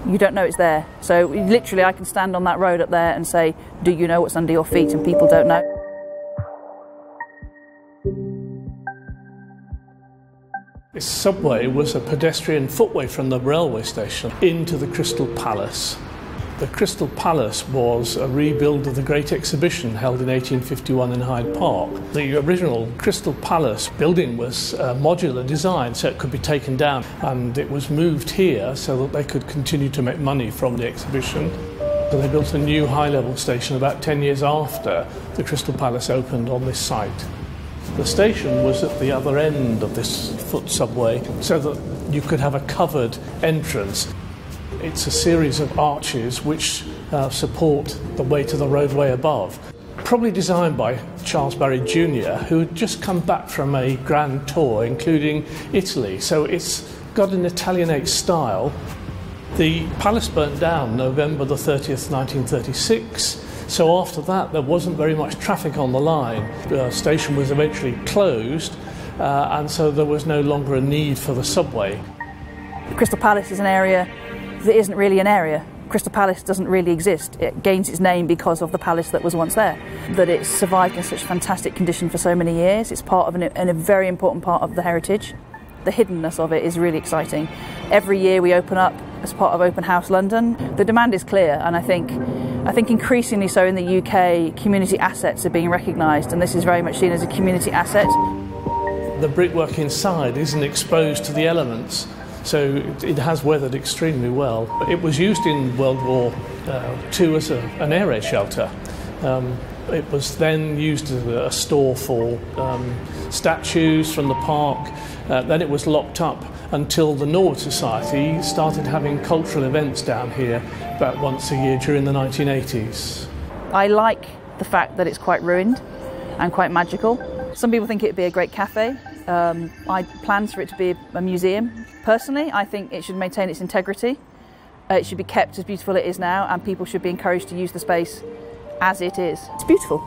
You don't know it's there. So literally I can stand on that road up there and say, do you know what's under your feet? And people don't know. This subway was a pedestrian footway from the railway station into the Crystal Palace. The Crystal Palace was a rebuild of the Great Exhibition held in 1851 in Hyde Park. The original Crystal Palace building was a modular design, so it could be taken down, and it was moved here so that they could continue to make money from the exhibition. So they built a new high-level station about 10 years after the Crystal Palace opened on this site. The station was at the other end of this foot subway so that you could have a covered entrance. It's a series of arches which support the way to the roadway above. Probably designed by Charles Barry Jr., who had just come back from a grand tour, including Italy. So it's got an Italianate style. The palace burnt down November the 30th, 1936. So after that, there wasn't very much traffic on the line. The station was eventually closed, and so there was no longer a need for the subway. The Crystal Palace is an area that isn't really an area. Crystal Palace doesn't really exist. It gains its name because of the palace that was once there. That it's survived in such fantastic condition for so many years. It's part of a very important part of the heritage. The hiddenness of it is really exciting. Every year we open up as part of Open House London. The demand is clear, and I think increasingly so in the UK, community assets are being recognised, and this is very much seen as a community asset. The brickwork inside isn't exposed to the elements, so it has weathered extremely well. It was used in World War II as an air raid shelter. It was then used as a store for statues from the park. Then it was locked up until the Norwood Society started having cultural events down here about once a year during the 1980s. I like the fact that it's quite ruined and quite magical. Some people think it would be a great cafe. I plans for it to be a museum. Personally, I think it should maintain its integrity. It should be kept as beautiful as it is now, and people should be encouraged to use the space as it is. It's beautiful.